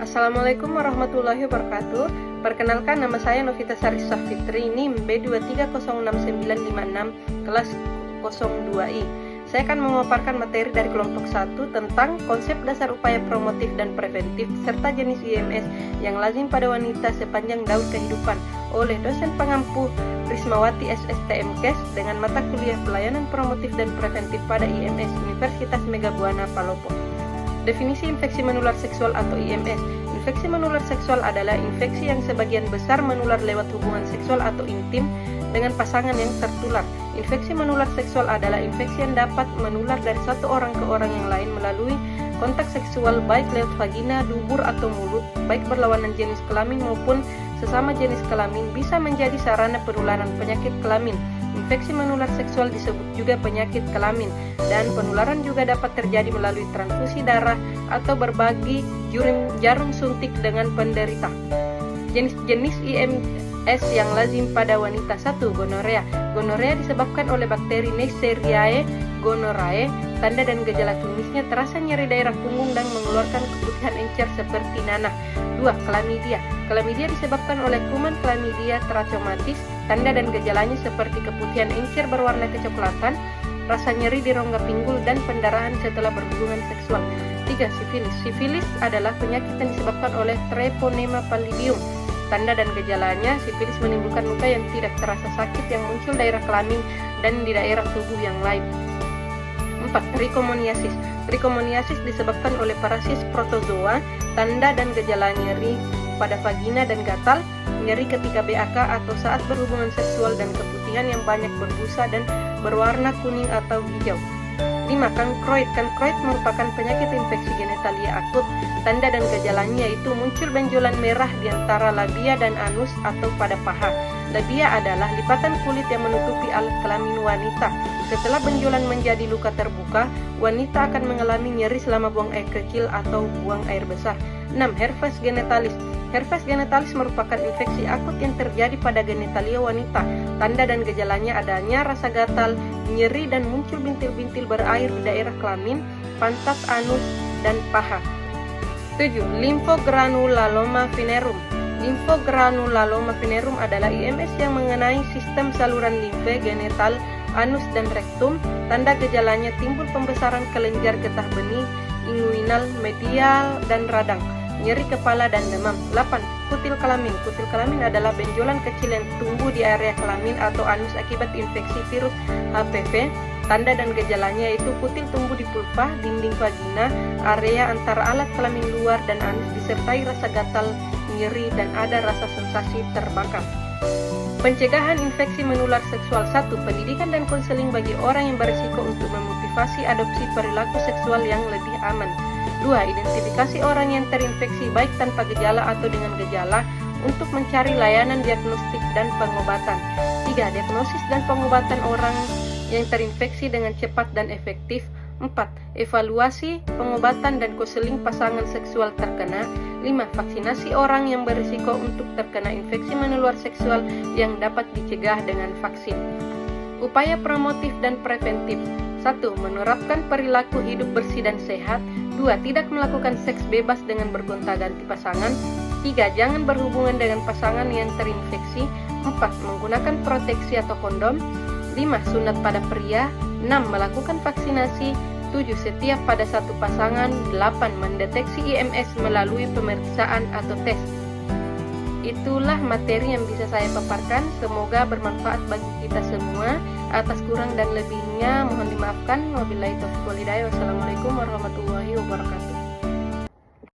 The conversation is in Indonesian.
Assalamualaikum warahmatullahi wabarakatuh. Perkenalkan, nama saya Novita Sarisah Fitri, NIM B230956, kelas 02I. Saya akan memaparkan materi dari kelompok 1 tentang konsep dasar upaya promotif dan preventif serta jenis IMS yang lazim pada wanita sepanjang daur kehidupan oleh dosen pengampu Rismawati SSTMKes dengan mata kuliah pelayanan promotif dan preventif pada IMS Universitas Megabuana Palopo. Definisi infeksi menular seksual atau IMS. Infeksi menular seksual adalah infeksi yang sebagian besar menular lewat hubungan seksual atau intim dengan pasangan yang tertular. Infeksi menular seksual adalah infeksi yang dapat menular dari satu orang ke orang yang lain melalui kontak seksual baik lewat vagina, dubur, atau mulut, baik berlawanan jenis kelamin maupun sesama jenis kelamin, bisa menjadi sarana penularan penyakit kelamin. Infeksi menular seksual disebut juga penyakit kelamin, dan penularan juga dapat terjadi melalui transfusi darah atau berbagi jarum suntik dengan penderita. Jenis-jenis IMS yang lazim pada wanita. 1. Gonorea. Gonorea disebabkan oleh bakteri Neisseria gonorrhoeae. Tanda dan gejala klinisnya terasa nyeri daerah punggung dan mengeluarkan keputihan encer seperti nanah. 2. Klamidia. Klamidia disebabkan oleh kuman Chlamydia trachomatis. Tanda dan gejalanya seperti keputihan encer berwarna kecoklatan, rasa nyeri di rongga pinggul, dan pendarahan setelah berhubungan seksual. 3. Sifilis. Sifilis adalah penyakit yang disebabkan oleh Treponema pallidum. Tanda dan gejalanya, sifilis menimbulkan luka yang tidak terasa sakit yang muncul daerah kelamin dan di daerah tubuh yang lain. 4. Trichomoniasis. Trichomoniasis disebabkan oleh parasit protozoa. Tanda dan gejala nyeri pada vagina dan gatal, nyeri ketika BAK atau saat berhubungan seksual, dan keputihan yang banyak berbusa dan berwarna kuning atau hijau. 5. Kankroid. Kankroid merupakan penyakit infeksi genitalia akut. Tanda dan gejalanya yaitu muncul benjolan merah di antara labia dan anus atau pada paha. Labia adalah lipatan kulit yang menutupi alat kelamin wanita. Setelah benjolan menjadi luka terbuka, wanita akan mengalami nyeri selama buang air kecil atau buang air besar. 6. Herpes genitalis. Herpes genitalis merupakan infeksi akut yang terjadi pada genitalia wanita. Tanda dan gejalanya adanya rasa gatal, nyeri, dan muncul bintil-bintil berair di daerah kelamin, pantat, anus, dan paha. 7. Lymphogranuloma venerum. Lymphogranuloma venerum adalah IMS yang mengenai sistem saluran limfe, genital, anus, dan rektum. Tanda gejalanya timbul pembesaran kelenjar getah benih, inguinal, medial, dan radang, nyeri kepala, dan demam. 8. Kutil kelamin. Kutil kelamin adalah benjolan kecil yang tumbuh di area kelamin atau anus akibat infeksi virus HPV. Tanda dan gejalanya yaitu kutil tumbuh di pulpa, dinding vagina, area antara alat kelamin luar dan anus, disertai rasa gatal, nyeri, dan ada rasa sensasi terbakar. Pencegahan infeksi menular seksual. 1. Pendidikan dan konseling bagi orang yang berisiko untuk memotivasi adopsi perilaku seksual yang lebih aman. 2. Identifikasi orang yang terinfeksi baik tanpa gejala atau dengan gejala untuk mencari layanan diagnostik dan pengobatan. 3. Diagnosis dan pengobatan orang yang terinfeksi dengan cepat dan efektif. 4. Evaluasi, pengobatan, dan konseling pasangan seksual terkena. 5. Vaksinasi orang yang berisiko untuk terkena infeksi menular seksual yang dapat dicegah dengan vaksin. Upaya promotif dan preventif. 1. Menerapkan perilaku hidup bersih dan sehat. 2. Tidak melakukan seks bebas dengan bergonta-ganti pasangan. 3. Jangan berhubungan dengan pasangan yang terinfeksi. 4. Menggunakan proteksi atau kondom. 5. Sunat pada pria. 6. Melakukan vaksinasi. 7. Setia pada satu pasangan. 8. Mendeteksi IMS melalui pemeriksaan atau tes. Itulah materi yang bisa saya paparkan. Semoga bermanfaat bagi kita semua. Atas kurang dan lebihnya mohon dimaafkan. Wabillahi taufiq wal hidayah. Wassalamualaikum warahmatullahi wabarakatuh.